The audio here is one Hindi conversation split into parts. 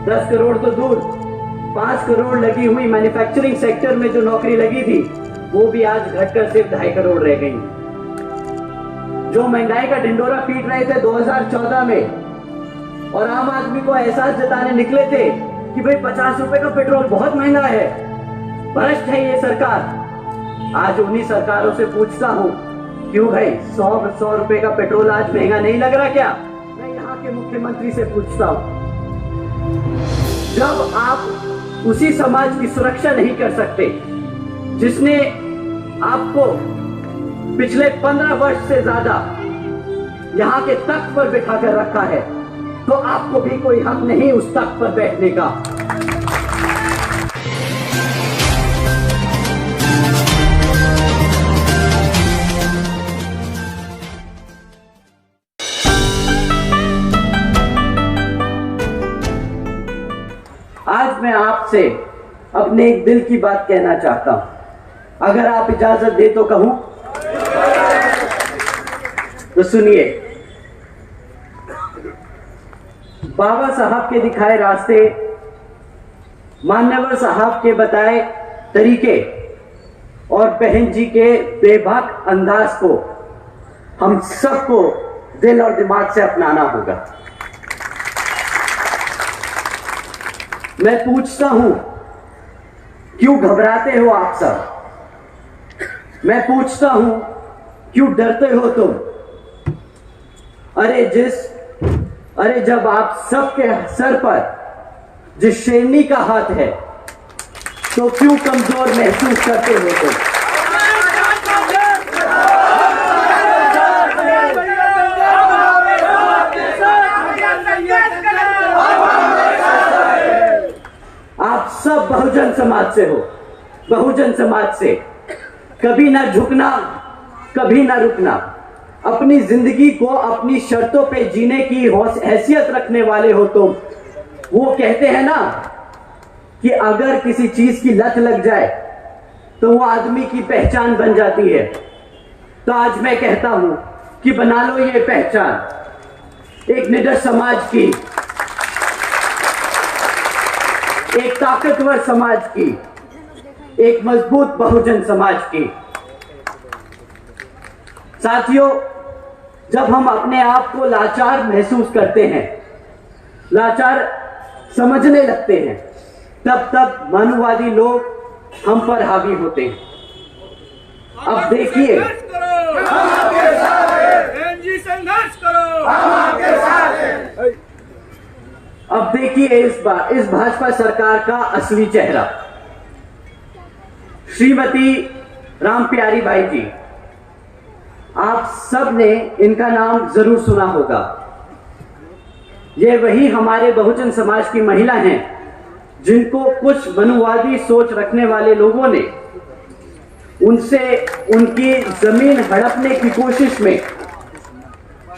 10 करोड़ तो दूर, 5 करोड़ लगी हुई मैन्युफैक्चरिंग सेक्टर में जो नौकरी लगी थी वो भी आज घटकर सिर्फ 2.5 करोड़ रह गई। जो महंगाई का ढिंडोरा पीट रहे थे 2014 में और आम आदमी को एहसास जताने निकले थे कि भाई 50 रुपए का पेट्रोल बहुत महंगा है, भ्रष्ट है ये सरकार। आज उन्हीं सरकारों से पूछता हूं, क्यों भाई 100 रुपए का पेट्रोल आज महंगा नहीं लग रहा क्या? मैं यहाँ के मुख्यमंत्री से पूछता हूं, जब आप उसी समाज की सुरक्षा नहीं कर सकते जिसने आपको पिछले 15 वर्ष से ज्यादा यहाँ के तख्त पर बिठा कर रखा है, तो आपको भी कोई हक नहीं उस तख्त पर बैठने का। आज मैं आपसे अपने एक दिल की बात कहना चाहता हूं, अगर आप इजाजत दे तो कहूं? तो सुनिए। बाबा साहब के दिखाए रास्ते, मान्यवर साहब के बताए तरीके और बहन जी के बेबाक अंदाज को हम सबको दिल और दिमाग से अपनाना होगा। मैं पूछता हूं, क्यों घबराते हो आप सब? मैं पूछता हूं, क्यों डरते हो तुम? अरे जब आप सबके सर पर जिस शेरनी का हाथ है, तो क्यों कमजोर महसूस करते हो तुम? आप सब बहुजन समाज से हो, बहुजन समाज से कभी ना झुकना, कभी ना रुकना, अपनी जिंदगी को अपनी शर्तों पे जीने की हैसियत रखने वाले हो तुम। वो कहते हैं ना कि अगर किसी चीज की लत लग जाए तो वो आदमी की पहचान बन जाती है। तो आज मैं कहता हूं कि बना लो ये पहचान एक निडर समाज की, एक ताकतवर समाज की, एक मजबूत बहुजन समाज की। साथियों, जब हम अपने आप को लाचार महसूस करते हैं, लाचार समझने लगते हैं, तब मानववादी लोग हम पर हावी होते हैं। अब देखिए, हम आपके साथ हैं। संघर्ष करो, हम आपके साथ हैं। अब देखिए इस भाजपा सरकार का असली चेहरा। श्रीमती रामप्यारी बाई जी, आप सब ने इनका नाम जरूर सुना होगा। ये वही हमारे बहुजन समाज की महिला हैं जिनको कुछ मनुवादी सोच रखने वाले लोगों ने उनसे उनकी जमीन हड़पने की कोशिश में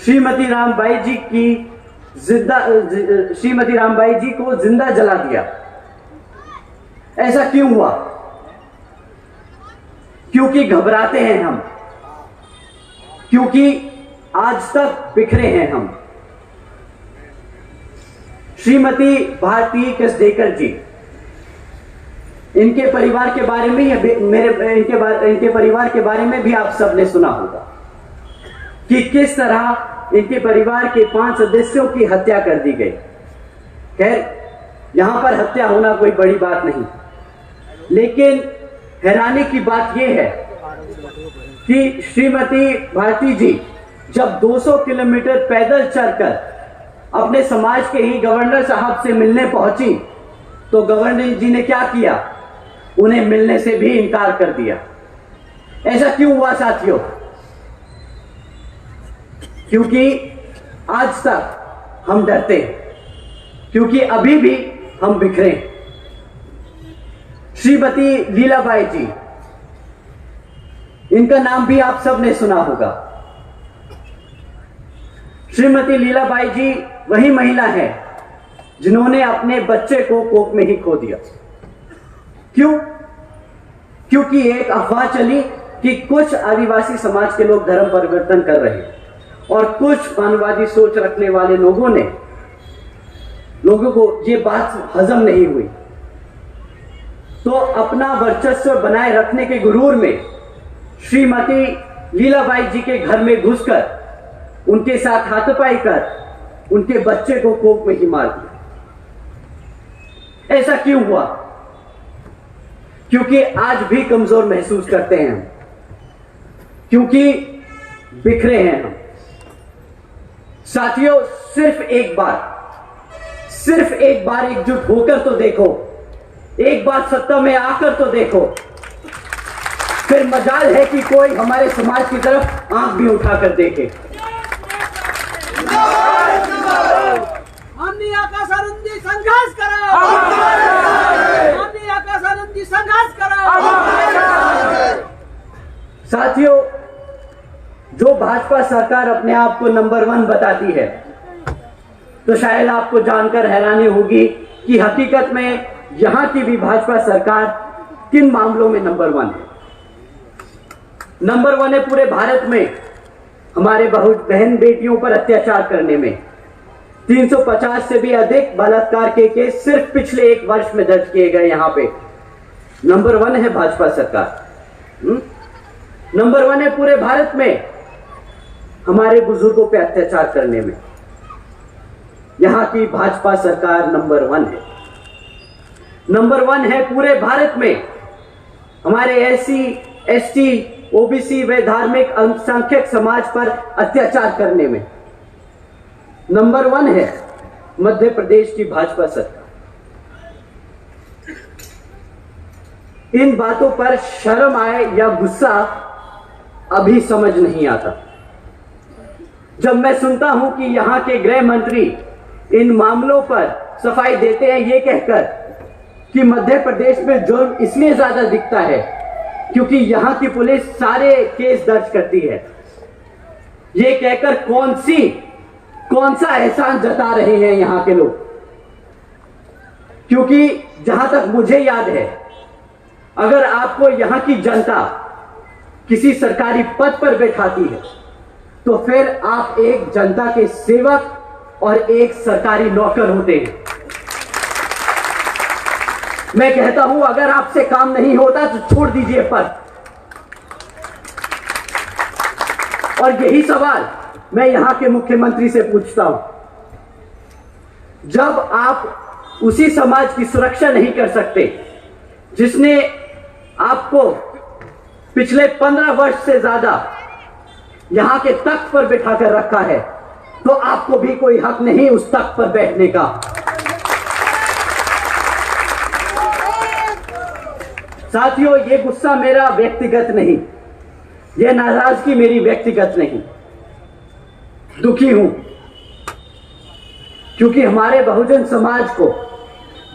श्रीमती रामबाई जी को जिंदा जला दिया। ऐसा क्यों हुआ? क्योंकि घबराते हैं हम, क्योंकि आज तक बिखरे हैं हम। श्रीमती भारती कसडेकर जी, इनके परिवार के बारे में इनके परिवार के बारे में भी आप सबने सुना होगा कि किस तरह इनके परिवार के 5 सदस्यों की हत्या कर दी गई। खैर, यहां पर हत्या होना कोई बड़ी बात नहीं, लेकिन हैरानी की बात यह है कि श्रीमती भारती जी जब 200 किलोमीटर पैदल चलकर अपने समाज के ही गवर्नर साहब से मिलने पहुंची, तो गवर्नर जी ने क्या किया? उन्हें मिलने से भी इनकार कर दिया। ऐसा क्यों हुआ साथियों? क्योंकि आज तक हम डरते हैं, क्योंकि अभी भी हम बिखरे। श्रीमती लीलाबाई जी, इनका नाम भी आप सबने सुना होगा। श्रीमती लीलाबाई जी वही महिला है जिन्होंने अपने बच्चे को कोख में ही खो दिया। क्यों? क्योंकि एक अफवाह चली कि कुछ आदिवासी समाज के लोग धर्म परिवर्तन कर रहे हैं और कुछ मानववादी सोच रखने वाले लोगों ने लोगों को ये बात हजम नहीं हुई, तो अपना वर्चस्व बनाए रखने के गुरूर में श्रीमती लीलाबाई जी के घर में घुसकर उनके साथ हाथापाई कर उनके बच्चे को कोख में ही मार दिया। ऐसा क्यों हुआ? क्योंकि आज भी कमजोर महसूस करते हैं हम, क्योंकि बिखरे हैं हम। साथियों, सिर्फ एक बार एकजुट होकर तो देखो, एक बार सत्ता में आकर तो देखो, फिर मजाल है कि कोई हमारे समाज की तरफ आंख भी उठाकर देखे। आम्ही आकाशानंदी संघर्ष करा, आम्ही आकाशानंदी संघर्ष करा। साथियों, जो भाजपा सरकार अपने आप को नंबर 1 बताती है, तो शायद आपको जानकर हैरानी होगी कि हकीकत में यहां की भी भाजपा सरकार किन मामलों में नंबर 1 है। नंबर 1 है पूरे भारत में हमारे बहन बेटियों पर अत्याचार करने में। 350 से भी अधिक बलात्कार के केस सिर्फ पिछले 1 वर्ष में दर्ज किए गए। यहां पे नंबर 1 है भाजपा सरकार। नंबर 1 है पूरे भारत में हमारे बुजुर्गों पे अत्याचार करने में। यहां की भाजपा सरकार नंबर 1 है। नंबर 1 है पूरे भारत में हमारे एससी, एसटी, ओबीसी व धार्मिक अल्पसंख्यक समाज पर अत्याचार करने में। नंबर 1 है मध्य प्रदेश की भाजपा सरकार। इन बातों पर शर्म आए या गुस्सा अभी समझ नहीं आता। जब मैं सुनता हूं कि यहां के गृह मंत्री इन मामलों पर सफाई देते हैं ये कहकर कि मध्य प्रदेश में जुर्म इसलिए ज्यादा दिखता है क्योंकि यहां की पुलिस सारे केस दर्ज करती है, ये कहकर कौन सा एहसान जता रहे हैं यहां के लोग। क्योंकि जहां तक मुझे याद है, अगर आपको यहां की जनता किसी सरकारी पद पर बैठाती है तो फिर आप एक जनता के सेवक और एक सरकारी नौकर होते हैं। मैं कहता हूं, अगर आपसे काम नहीं होता तो छोड़ दीजिए पद। और यही सवाल मैं यहां के मुख्यमंत्री से पूछता हूं। जब आप उसी समाज की सुरक्षा नहीं कर सकते जिसने आपको पिछले 15 वर्ष से ज्यादा यहां के तख्त पर बिठाकर रखा है, तो आपको भी कोई हक नहीं उस तख्त पर बैठने का। साथियों, ये गुस्सा मेरा व्यक्तिगत नहीं, यह नाराजगी मेरी व्यक्तिगत नहीं। दुखी हूं क्योंकि हमारे बहुजन समाज को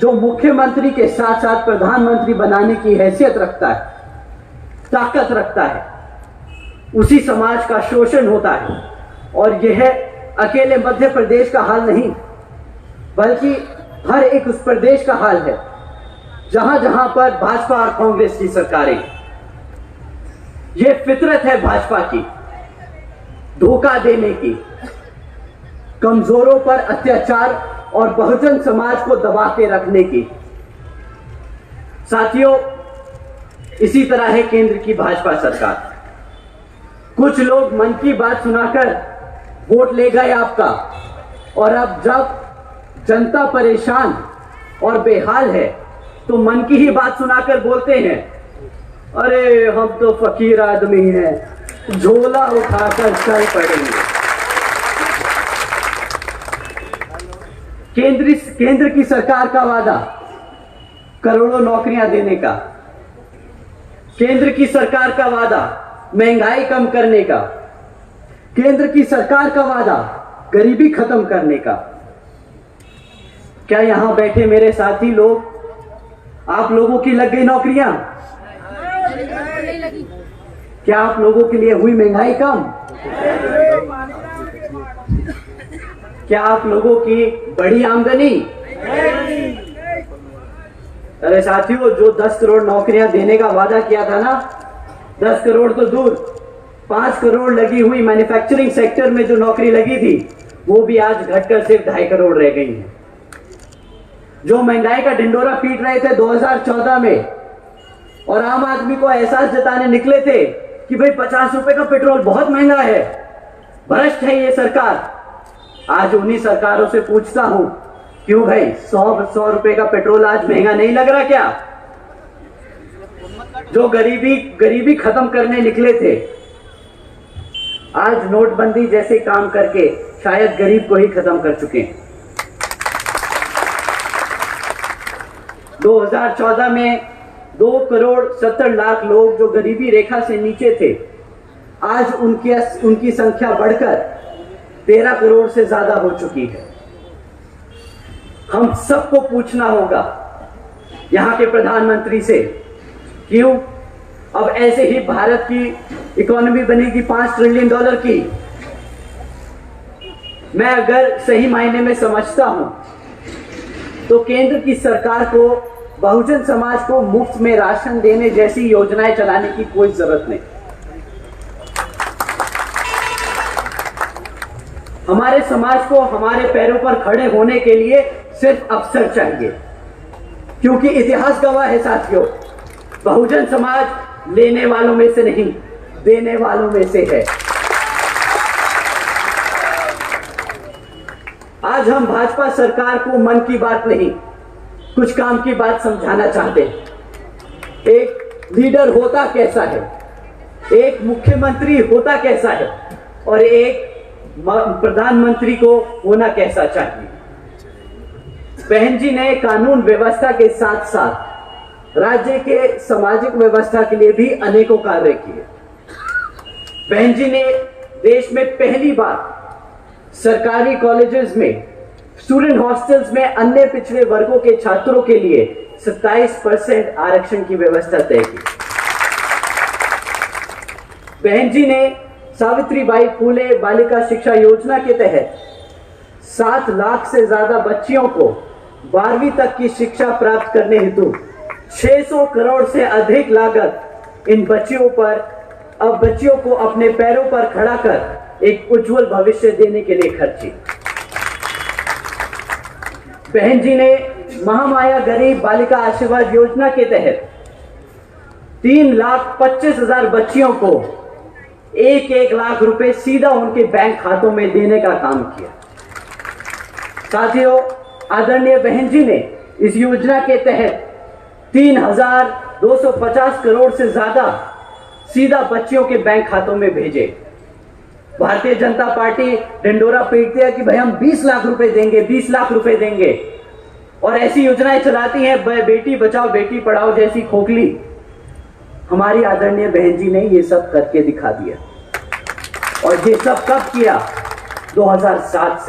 जो मुख्यमंत्री के साथ साथ प्रधानमंत्री बनाने की हैसियत रखता है, ताकत रखता है, उसी समाज का शोषण होता है। और यह अकेले मध्य प्रदेश का हाल नहीं, बल्कि हर एक उस प्रदेश का हाल है जहां जहां पर भाजपा और कांग्रेस की सरकारें। यह फितरत है भाजपा की, धोखा देने की, कमजोरों पर अत्याचार और बहुजन समाज को दबा के रखने की। साथियों, इसी तरह है केंद्र की भाजपा सरकार। कुछ लोग मन की बात सुनाकर वोट ले गए आपका, और अब जब जनता परेशान और बेहाल है तो मन की ही बात सुनाकर बोलते हैं, अरे हम तो फकीर आदमी हैं, झोला उठाकर चल पड़ेंगे। केंद्र की सरकार का वादा करोड़ों नौकरियां देने का, केंद्र की सरकार का वादा महंगाई कम करने का, केंद्र की सरकार का वादा गरीबी खत्म करने का। क्या यहां बैठे मेरे साथी लोग, आप लोगों की लग गई नौकरियां? क्या आप लोगों के लिए हुई महंगाई कम? क्या आप लोगों की बड़ी आमदनी? अरे साथियों, जो 10 करोड़ नौकरियां देने का वादा किया था ना, 10 करोड़ तो दूर, 5 करोड़ लगी हुई मैन्युफैक्चरिंग सेक्टर में जो नौकरी लगी थी, वो भी आज घटकर सिर्फ 2.5 करोड़ रह गई है। जो महंगाई का ढिंडोरा पीट रहे थे 2014 में, और आम आदमी को एहसास जताने निकले थे कि भाई 50 रुपए का पेट्रोल बहुत महंगा है, भ्रष्ट है ये सरकार। आज उन्हीं सरकारों से पूछता हूं, क्यों भाई 100 रुपए का पेट्रोल आज महंगा नहीं लग रहा क्या? जो गरीबी खत्म करने निकले थे, आज नोटबंदी जैसे काम करके शायद गरीब को ही खत्म कर चुके हैं। 2014 में 2,70,00,000 लोग जो गरीबी रेखा से नीचे थे, आज उनकी संख्या बढ़कर 13 करोड़ से ज्यादा हो चुकी है। हम सबको पूछना होगा यहां के प्रधानमंत्री से, क्यों अब ऐसे ही भारत की इकोनॉमी बनेगी $5 ट्रिलियन की? मैं अगर सही मायने में समझता हूं तो केंद्र की सरकार को बहुजन समाज को मुफ्त में राशन देने जैसी योजनाएं चलाने की कोई जरूरत नहीं। हमारे समाज को हमारे पैरों पर खड़े होने के लिए सिर्फ अवसर चाहिए, क्योंकि इतिहास गवाह है साथियों, बहुजन समाज लेने वालों में से नहीं, देने वालों में से है। आज हम भाजपा सरकार को मन की बात नहीं, कुछ काम की बात समझाना चाहते हैं। एक लीडर होता कैसा है, एक मुख्यमंत्री होता कैसा है, और एक प्रधानमंत्री को होना कैसा चाहिए। बहन जी ने कानून व्यवस्था के साथ साथ राज्य के सामाजिक व्यवस्था के लिए भी अनेकों कार्य किए। बहन जी ने देश में पहली बार सरकारी कॉलेजेस में, स्टूडेंट हॉस्टल्स में अन्य पिछड़े वर्गों के छात्रों के लिए 27% आरक्षण की व्यवस्था तय की। बहन जी ने सावित्रीबाई फुले बालिका शिक्षा योजना के तहत 7 लाख से ज्यादा बच्चियों को 12वीं तक की शिक्षा प्राप्त करने हेतु 600 करोड़ से अधिक लागत इन बच्चियों पर, अब बच्चियों को अपने पैरों पर खड़ा कर एक उज्जवल भविष्य देने के लिए खर्ची। बहन जी ने महामाया गरीब बालिका आशीर्वाद योजना के तहत 3,25,000 बच्चियों को 1-1 लाख रुपए सीधा उनके बैंक खातों में देने का काम किया। साथियों, आदरणीय बहन जी ने इस योजना के तहत 3,250 करोड़ से ज्यादा सीधा बच्चियों के बैंक खातों में भेजे। भारतीय जनता पार्टी ढिंडोरा पीटती है कि भाई हम 20 लाख रुपए देंगे, 20 लाख रुपए देंगे, और ऐसी योजनाएं चलाती हैं बेटी बचाओ बेटी पढ़ाओ जैसी खोखली। हमारी आदरणीय बहन जी ने ये सब करके दिखा दिया, और ये सब कब किया? 2007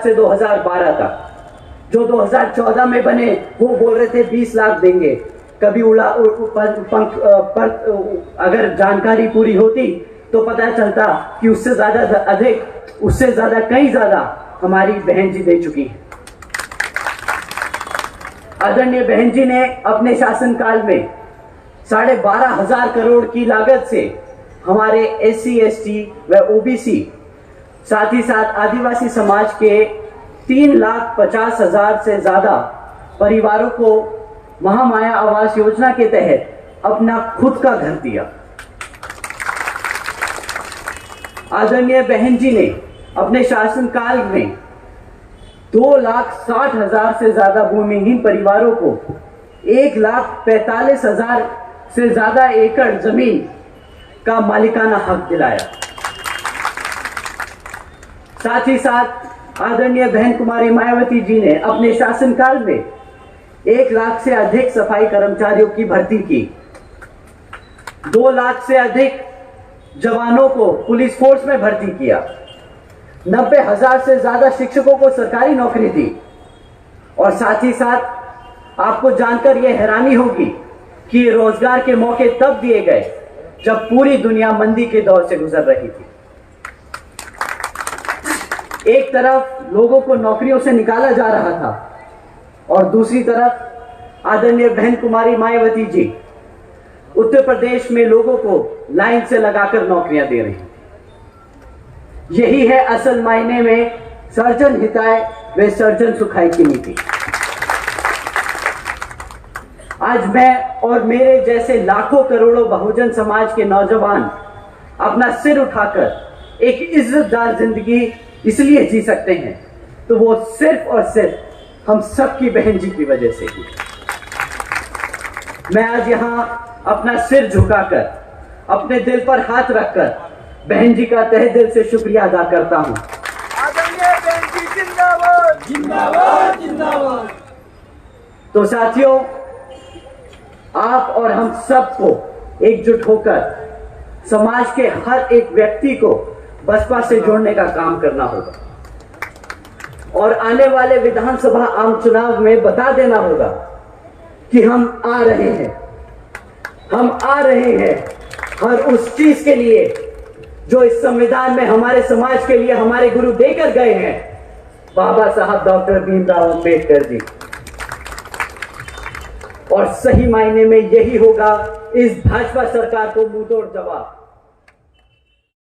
से 2012 तक। जो 2014 में बने वो बोल रहे थे 20 लाख देंगे। कभी अगर जानकारी पूरी होती तो पता चलता कि उससे ज्यादा अधिक, उससे ज्यादा कहीं ज्यादा हमारी बहन जी दे चुकी है। आदरणीय बहन जी ने अपने शासनकाल में 12,500 करोड़ की लागत से हमारे SC, ST व OBC, साथ ही साथ आदिवासी समाज के 3,50,000 से ज्यादा परिवारों को महामाया आवास योजना के तहत अपना खुद का घर दिया। आदरणीय बहन जी ने अपने शासनकाल में 2,60,000 से ज्यादा भूमिहीन परिवारों को 1,45,000 से ज्यादा एकड़ जमीन का मालिकाना हक दिलाया। साथ ही साथ आदरणीय बहन कुमारी मायावती जी ने अपने शासनकाल में 1 लाख से अधिक सफाई कर्मचारियों की भर्ती की। 2 लाख से अधिक जवानों को पुलिस फोर्स में भर्ती किया। 90,000 से ज्यादा शिक्षकों को सरकारी नौकरी दी। और साथ ही साथ आपको जानकर यह हैरानी होगी कि रोजगार के मौके तब दिए गए जब पूरी दुनिया मंदी के दौर से गुजर रही थी। एक तरफ लोगों को नौकरियों से निकाला जा रहा था और दूसरी तरफ आदरणीय बहन कुमारी मायावती जी उत्तर प्रदेश में लोगों को लाइन से लगाकर नौकरियां दे रही हैं। यही है असल मायने में सर्जन हिताय वे सर्जन सुखाई की नीति। आज मैं और मेरे जैसे लाखों करोड़ों बहुजन समाज के नौजवान अपना सिर उठाकर एक इज्जतदार जिंदगी इसलिए जी सकते हैं तो वो सिर्फ और सिर्फ हम सबकी बहन जी की वजह से ही। मैं आज यहां अपना सिर झुकाकर अपने दिल पर हाथ रखकर बहन जी का तहे दिल से शुक्रिया अदा करता हूं। आदरणीय बहन जी जिंदाबाद जिंदाबाद जिंदाबाद। तो साथियों, आप और हम सबको एकजुट होकर समाज के हर एक व्यक्ति को बसपा से जोड़ने का काम करना होगा और आने वाले विधानसभा आम चुनाव में बता देना होगा कि हम आ रहे हैं, हम आ रहे हैं हर उस चीज के लिए जो इस संविधान में हमारे समाज के लिए हमारे गुरु देकर गए हैं, बाबा साहब डॉक्टर भीमराव अंबेडकर जी। और सही मायने में यही होगा इस भाजपा सरकार को मुंहतोड़ जवाब।